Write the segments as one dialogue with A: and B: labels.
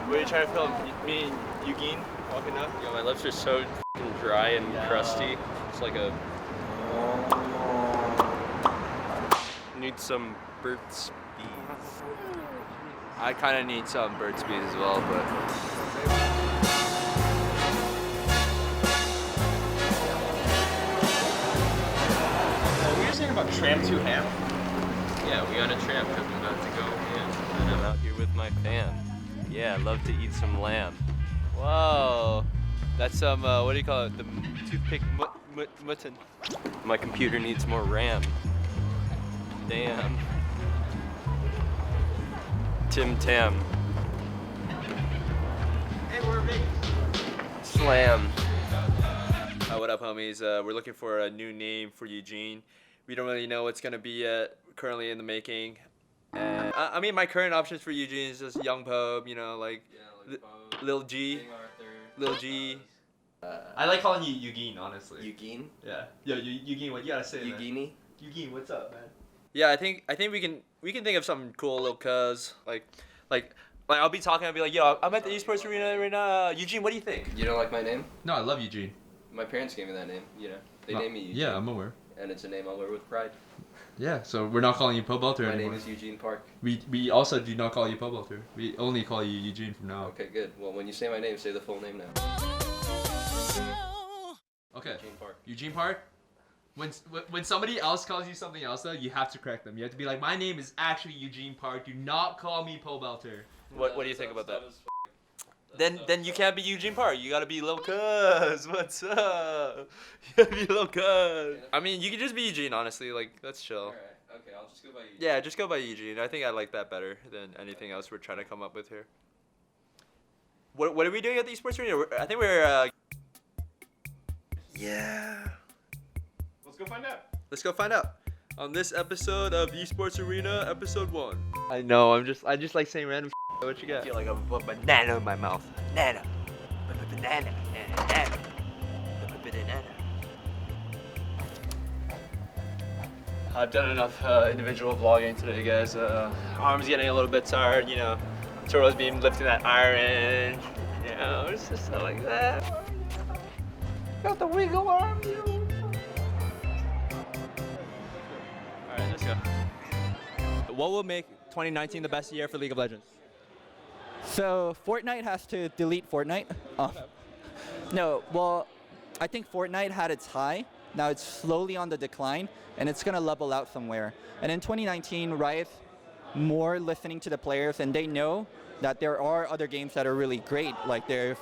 A: What are you trying to film? Me and Eugene walking up?
B: Yo, my lips are so dry and crusty. It's like a... Need some Burt's Bees.
A: I kind of need some Burt's Bees as well, but...
C: What were you saying about Tram to Ham?
B: Yeah, we on a tram because I'm about to go in. And I'm out here with my fam. Yeah, I love to eat some lamb.
A: Whoa. That's some, what do you call it? The toothpick mutton.
B: My computer needs more RAM. Damn. Tim Tam.
C: Hey, we're big.
B: Slam.
A: What up, homies? We're looking for a new name for Eugene. We don't really know what's gonna be yet. Currently in the making. And I mean, my current options for Eugene is just Young Pope, you know, like Lil G. Lil G. I like calling you Eugene, honestly.
B: Eugene?
A: Yeah. Yo, Eugene, what you gotta say, man?
B: Eugenie?
A: Eugene, what's up, man? Yeah, I think we can think of something cool, little cuz like I'll be talking, I'll be like, yo, I'm at the esports arena right now. Eugene, what do you think?
B: You don't like my name?
A: No, I love Eugene.
B: My parents gave me that name, you know. They named me Eugene.
A: Yeah, I'm aware.
B: And it's a name I'll wear with pride.
A: Yeah, so we're not calling you Pobelter anymore.
B: My name is Eugene Park.
A: We also do not call you Pobelter. We only call you Eugene from now on.
B: Okay, good. Well, when you say my name, say the full name now.
A: Okay.
B: Eugene Park.
A: Eugene Park? When somebody else calls you something else, though, you have to correct them. You have to be like, my name is actually Eugene Park. Do not call me Pobelter. What do you think about that? Then you can't be Eugene Park. You gotta be Lil Cuz. What's up? You gotta be Lil Cuz. I mean, you can just be Eugene, honestly. Like, that's chill.
B: Alright, okay, I'll just go by Eugene.
A: Yeah, just go by Eugene. I think I like that better than anything else we're trying to come up with here. What are we doing at the esports arena? I think we're yeah.
C: Let's go find out.
A: Let's go find out. On this episode of Esports Arena, episode 1. I know, I just like saying random shit. What you got? I feel like I put a banana in my mouth. Banana. Banana. I've done enough individual vlogging today, guys. Arms getting a little bit tired, you know. Turtle's been lifting that iron. You know, it's just stuff like that. Got the wiggle arms, you know. Alright, let's go. What will make 2019 the best year for League of Legends?
D: So Fortnite has to delete Fortnite. No, well, I think Fortnite had its high. Now it's slowly on the decline, and it's gonna level out somewhere. And in 2019, Riot's more listening to the players, and they know that there are other games that are really great. Like there's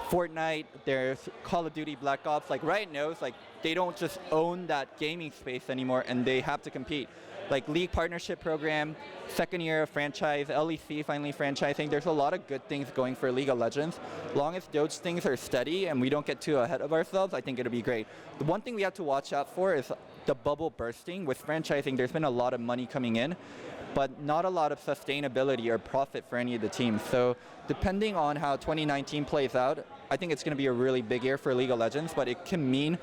D: Fortnite, there's Call of Duty Black Ops. Like Riot knows, like they don't just own that gaming space anymore, and they have to compete. Like League Partnership Program, second year of franchise, LEC finally franchising. There's a lot of good things going for League of Legends. Long as those things are steady and we don't get too ahead of ourselves, I think it'll be great. The one thing we have to watch out for is the bubble bursting. With franchising, there's been a lot of money coming in, but not a lot of sustainability or profit for any of the teams. So depending on how 2019 plays out, I think it's going to be a really big year for League of Legends, but it can mean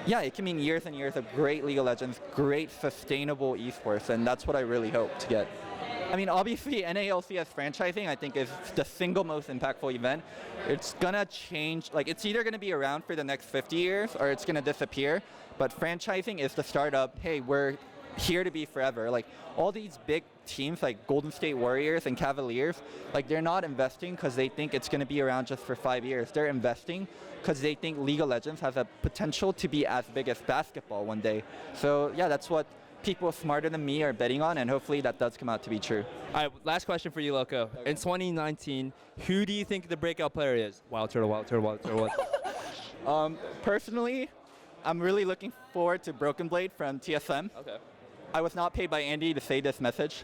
D: years and years of great League of Legends, great sustainable esports, and that's what I really hope to get. I mean, obviously, NALCS franchising, I think, is the single most impactful event. It's gonna change, like, it's either gonna be around for the next 50 years or it's gonna disappear, but franchising is the startup, hey, we're here to be forever. Like, all these big teams like Golden State Warriors and Cavaliers, like, they're not investing because they think it's gonna be around just for 5 years. They're investing because they think League of Legends has a potential to be as big as basketball one day. So yeah, that's what people smarter than me are betting on, and hopefully that does come out to be true.
A: All right, last question for you, Loco. In 2019, who do you think the breakout player is? Wild Turtle, Wild Turtle, Wild Turtle, Wild Turtle.
D: Personally, I'm really looking forward to Broken Blade from TSM.
A: Okay.
D: I was not paid by Andy to say this message.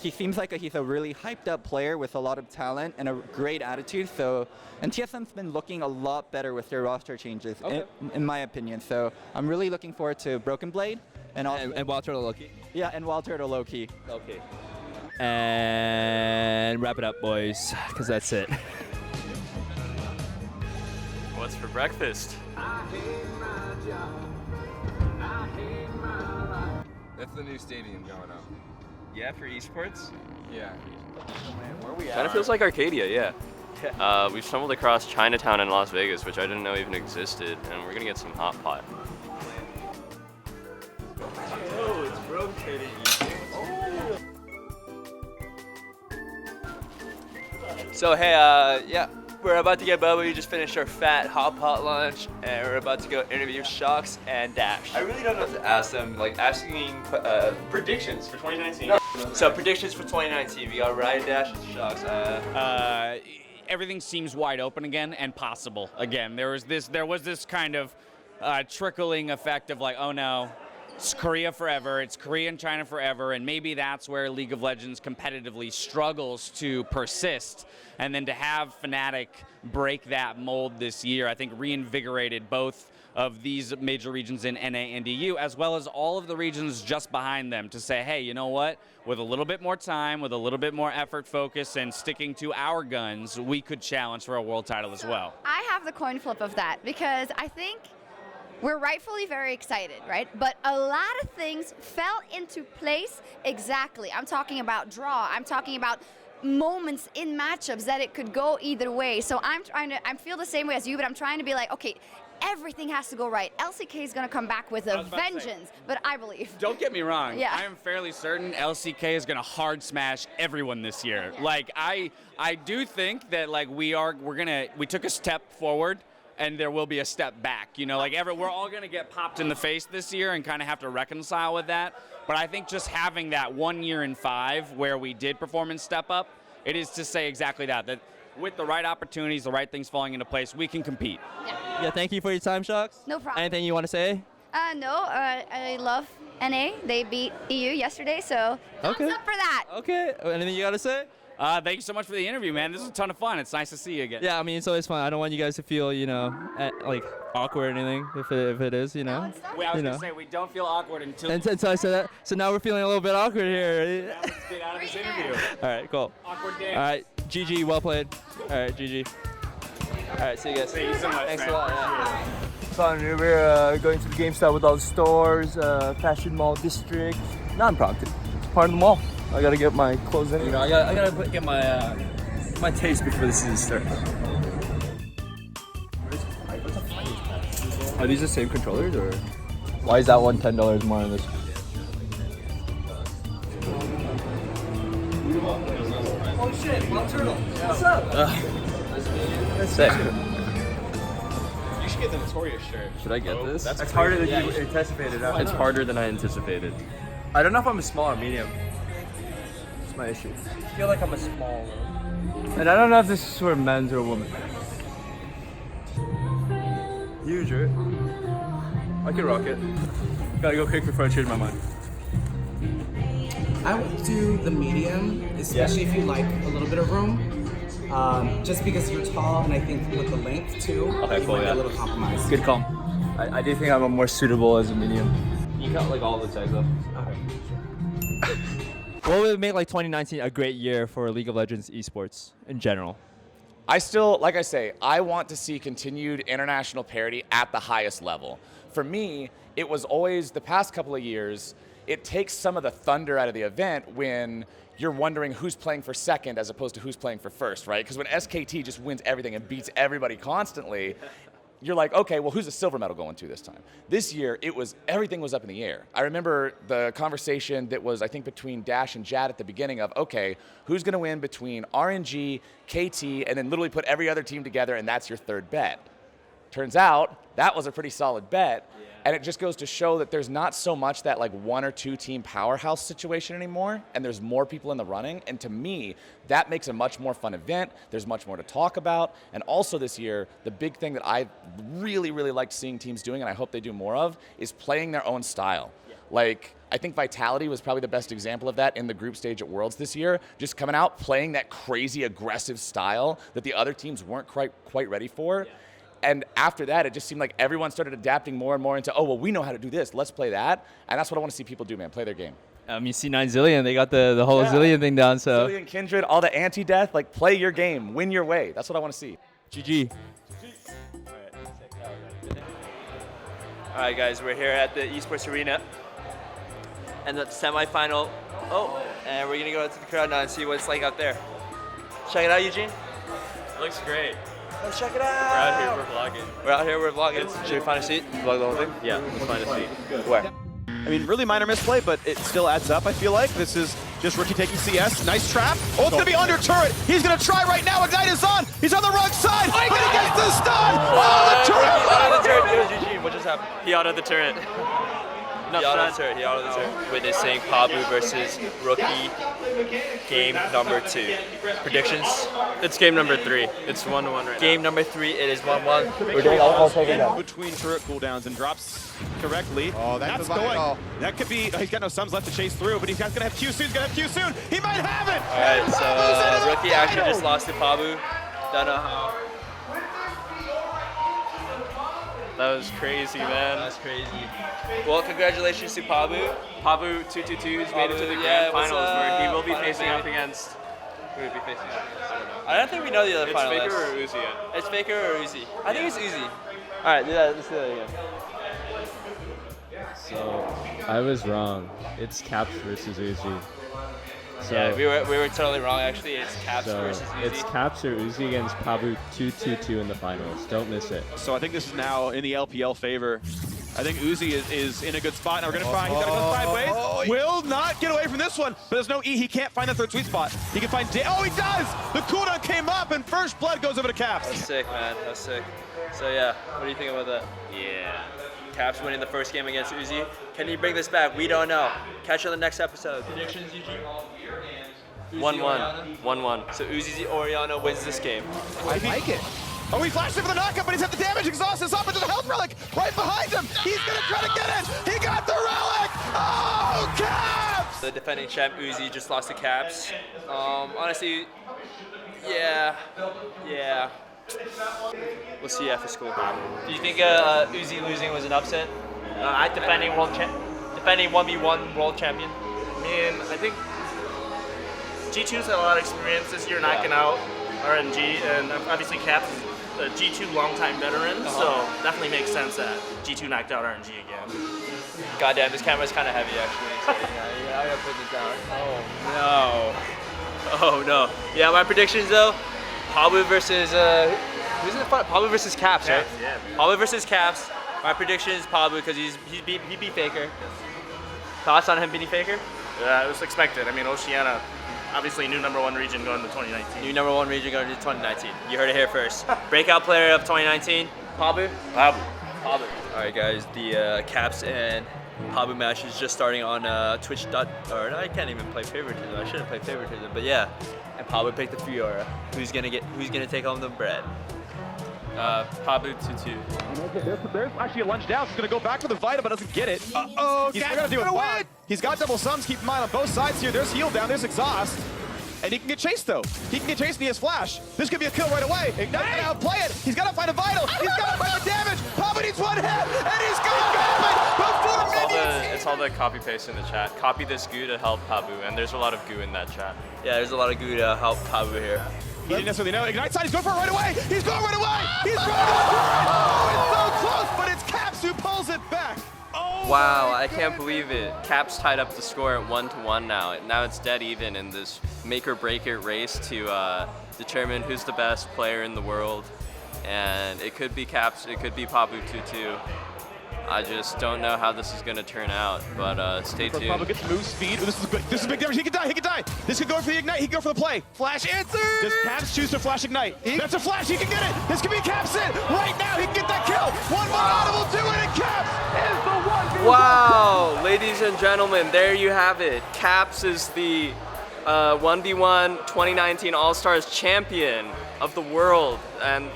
D: He seems like he's a really hyped up player with a lot of talent and a great attitude. So, and TSM's been looking a lot better with their roster changes,
A: okay,
D: in my opinion. So I'm really looking forward to Broken Blade. And
A: Wild Turtle Loki.
D: Yeah, and Wild Turtle Loki.
A: Okay. And wrap it up, boys, because that's it. What's for breakfast?
E: That's the new stadium going up.
A: Yeah, for esports.
C: Yeah.
B: Where are we at? Kind of feels like Arcadia, yeah. We've stumbled across Chinatown in Las Vegas, which I didn't know even existed, and we're gonna get some hot pot.
A: Oh, it's rotating. So hey, yeah, we're about to get Bubba. We just finished our fat hot pot lunch, and we're about to go interview Sjokz and Dash. I really don't know what to ask them. Like asking
B: Predictions for 2019.
A: No. So predictions for 2019. We got Ryan, Dash, and Sjokz.
E: Everything seems wide open again and possible again. There was this kind of trickling effect of like, oh no, it's Korea forever, it's Korea and China forever, and maybe that's where League of Legends competitively struggles to persist. And then to have Fnatic break that mold this year, I think reinvigorated both of these major regions in NA and EU, as well as all of the regions just behind them, to say, hey, you know what? With a little bit more time, with a little bit more effort, focus, and sticking to our guns, we could challenge for a world title as well.
F: I have the coin flip of that because I think we're rightfully very excited, right? But a lot of things fell into place exactly. I'm talking about draw. I'm talking about moments in matchups that it could go either way. So I feel the same way as you, but I'm trying to be like, okay, everything has to go right. LCK is going to come back with a vengeance, but I believe.
E: Don't get me wrong.
F: Yeah.
E: I am fairly certain LCK is going to hard smash everyone this year.
F: Yeah.
E: Like I do think that like we took a step forward and there will be a step back. You know, like we're all going to get popped in the face this year and kind of have to reconcile with that. But I think just having that 1 year in 5 where we did performance step up, it is to say exactly that with the right opportunities, the right things falling into place, we can compete.
D: Yeah, thank you for your time, Sjokz.
F: No problem.
D: Anything you want to say?
F: I love NA. They beat EU yesterday, so thumbs up for that.
D: Okay. Anything you got to say?
E: Thank you so much for the interview, man. This was a ton of fun. It's nice to see you again.
D: Yeah, I mean, it's always fun. I don't want you guys to feel, like awkward or anything if it is,
E: I was going to say, we don't feel awkward until...
D: And so I said that. So now we're feeling a little bit awkward here.
E: Now let's get out of this interview.
D: All right, cool.
E: Awkward dance.
D: All right, GG, well played. All right, GG. All right, see you guys.
E: Thank you so much,
D: Thanks
E: man.
D: a lot. Yeah.
G: Fun. We're going to the GameStop with all the stores, fashion mall district, non-profit. It's part of the mall. I gotta get my clothes in. I gotta get my my taste before the season starts. Are these the same controllers or? Why is that one $10 more than this?
C: Oh shit, Wild Turtle. What's up?
G: That's sick.
C: You should get the Notorious shirt.
G: Should I get this?
C: That's
G: harder than
C: you
G: anticipated.
B: It's harder than I anticipated.
G: I don't know if I'm a small or medium. That's my issue. I feel like I'm a small. And I don't know if this is for men's or women. Huge, right? I can rock it. Gotta go quick before I change my mind.
H: I would do the medium, especially if you like a little bit of room. Just because you're tall, and I think with the length too,
G: Okay, cool,
H: might be
G: yeah.
H: a little compromise.
G: Good call. I do think I'm more suitable as a medium. You got like all the tags up.
D: What would make like 2019 a great year for League of Legends esports in general?
I: I still, like I say, I want to see continued international parity at the highest level. For me, it was always the past couple of years, it takes some of the thunder out of the event when you're wondering who's playing for second as opposed to who's playing for first, right? Because when SKT just wins everything and beats everybody constantly, you're like, okay, well, who's the silver medal going to this time? This year, everything was up in the air. I remember the conversation that was, I think, between Dash and Jad at the beginning of, okay, who's going to win between RNG, KT, and then literally put every other team together, and that's your third bet. Turns out, that was a pretty solid bet. And it just goes to show that there's not so much that like 1 or 2 team powerhouse situation anymore, and there's more people in the running. And to me, that makes a much more fun event. There's much more to talk about. And also this year, the big thing that I really, really liked seeing teams doing, and I hope they do more of, is playing their own style. Like, I think Vitality was probably the best example of that in the group stage at Worlds this year. Just coming out, playing that crazy aggressive style that the other teams weren't quite ready for. And after that, it just seemed like everyone started adapting more and more into, oh, well, we know how to do this. Let's play that. And that's what I want to see people do, man. Play their game.
D: You see 9 Zillion, they got the whole Zillion thing down, so.
I: Zillion, Kindred, all the anti-death, like play your game, win your way. That's what I want to see.
D: GG.
A: All right, guys, we're here at the esports arena, and the semifinal. Oh, and we're gonna go out to the crowd now and see what it's like out there. Check it out, Eugene.
B: It looks great.
A: Let's check it
B: We're
A: out.
B: out here, we're vlogging.
A: We're out here, we're vlogging. Should we find a seat? Vlog the whole thing?
B: Yeah, let's find a seat.
A: Where?
C: I mean, really minor misplay, but it still adds up, I feel like. This is just Rookie taking CS. Nice trap. Oh, it's going to be under turret. He's going to try right now. Ignite is on. He's on the wrong side, but he gets the stun. Oh, the turret.
A: It was Eugene. What just happened?
B: He autoed the turret.
A: He autoed the turret. He autoed the turret. Witnessing Pabu versus Rookie. Game number 2. Predictions?
B: It's game number 3. It's 1-1 right now.
A: Game number 3. It is 1-1.
C: We're doing all between turret cooldowns and drops correctly.
J: Oh, that's
C: going. That could be. He's got no sums left to chase through, but he's going to have Q soon. He's going to have Q soon. He might have it.
A: All right, so Rookie actually just lost to Pabu. Don't know how.
B: That was crazy, man.
A: That's crazy. Well, congratulations to Pabu.
B: Pabu 222's made it to the grand finals where he will be facing up against. Who would be facing up against? I don't know.
A: I don't think we know the other
B: It's
A: finalists.
B: Faker or Uzi yet?
A: It's Faker or Uzi. I think it's Uzi. All right, do that. Let's do that again.
K: So I was wrong. It's Caps versus Uzi. So,
A: Yeah, we were totally wrong. Actually, it's Caps versus Uzi.
K: it's Caps or Uzi against Pabu 2-2-2 in the finals. Don't miss it.
C: So I think this is now in the LPL favor. I think Uzi is in a good spot. Now we're going to find, he's going to go sideways. Will not get away from this one, but there's no E. He can't find the third sweet spot. He can find oh, he does! The cooldown came up, and first blood goes over to Caps.
A: That's sick, man. That's sick. So yeah, what do you think about that?
B: Yeah.
A: Caps winning the first game against Uzi. Can he bring this back? We don't know. Catch you on the next episode. Predictions, Eugene?
B: 1-1. 1-1.
A: So Uzi Oriana wins this game.
C: I like it. Oh, he flashed it for the knockup, but he's had the damage exhaust is up into the health relic right behind him. He's gonna try to get it. He got the relic. Oh, Caps!
A: The defending champ Uzi just lost to Caps. Honestly, yeah. We'll see after school. Do you think Uzi losing was an upset? Defending 1v1 world champion.
L: I mean, I think G2's had a lot of experience this year knocking out RNG, and obviously Caps is a G2 longtime veteran, so definitely makes sense that G2 knocked out RNG again.
A: Goddamn, this camera's kind of heavy actually. So, yeah, I gotta put this down. Oh no. Yeah, my predictions though: Pabu versus who's in the front? Pabu versus Caps, right?
L: Yeah.
A: Pabu versus Caps. My prediction is Pabu because he beat Faker. Thoughts on him beating Faker?
L: Yeah, it was expected. I mean, Oceania, obviously new #1 region going to 2019.
A: New #1 region going to 2019. You heard it here first. Breakout player of 2019, Pabu.
L: Pabu.
A: All right, guys. The Caps and Pabu match is just starting on Twitch. I can't even play favoritism. I shouldn't play favoritism, but yeah. And Pabu picked the Fiora. Who's gonna take home the bread?
B: Pabu 2-2.
C: There's actually a lunge down. He's going to go back for the Vita, but doesn't get it. He's still going to do it. He's got double sums. Keep in mind on both sides here. There's heal down. There's exhaust. And he can get chased, though. He can get chased, and he has flash. This could be a kill right away. Ignite can outplay it. He's got to find a Vital. He's got to find the damage. Pabu needs one hit, and he's going to before minions.
B: It's all the copy paste in the chat. Copy this goo to help Pabu, and there's a lot of goo in that chat.
A: Yeah, there's a lot of goo to help Pabu here.
C: He didn't necessarily know. Ignite side, he's going for it right away. He's going right away. He's going right. Oh, it's so close, but it's Caps who pulls it back. Oh,
B: wow, I can't believe it. Caps tied up the score at 1-1 now. Now it's dead even in this make or break it race to determine who's the best player in the world. And it could be Caps, it could be Pabu 2-2. I just don't know how this is going to turn out, but stay tuned.
C: Pabu gets move speed. Ooh, this is a big damage. He could die. This could go for the Ignite. He could go for the play. Flash answer. Does Caps choose to flash Ignite? That's a flash. He can get it. This could be Caps in. Right now, he can get that kill. One more audible to it, and Caps is the 1v1.
B: Wow, ladies and gentlemen, there you have it. Caps is the 1v1 2019 All-Stars champion of the world, and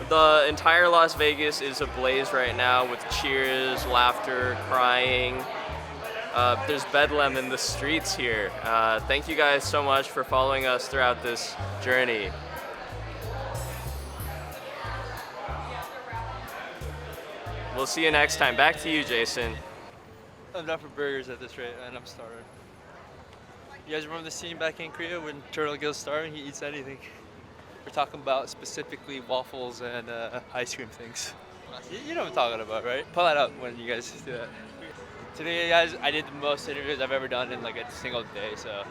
B: the entire Las Vegas is ablaze right now with cheers, laughter, crying. There's bedlam in the streets here. Thank you guys so much for following us throughout this journey. We'll see you next time. Back to you, Jason.
A: I'm not for burgers at this rate, and I'm starving. You guys remember the scene back in Korea when Turtle goes starving? He eats anything. We're talking about specifically waffles and ice cream things. You know what I'm talking about, right? Pull that up when you guys do that. Today, guys, I did the most interviews I've ever done in like a single day, so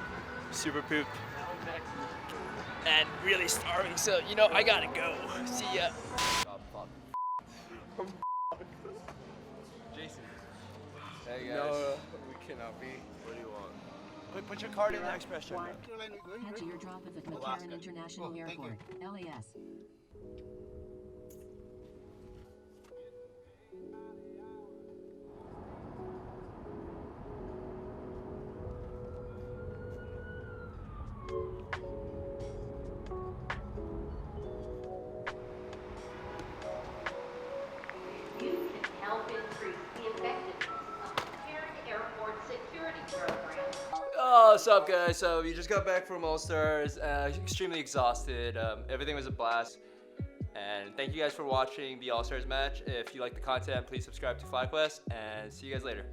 B: super pooped, and really starving. So you know, I gotta go. See ya.
A: Jason.
B: Hey guys.
J: No, we cannot be.
B: What do you want?
J: Put your card in the express check.
M: Head to your drop at the McCarran International Airport, LAS.
N: You can help increase the effectiveness of the McCarran Airport security program.
B: Oh, what's up, guys? So we just got back from All Stars. Extremely exhausted. Everything was a blast. And thank you guys for watching the All Stars match. If you like the content, please subscribe to FlyQuest, and see you guys later.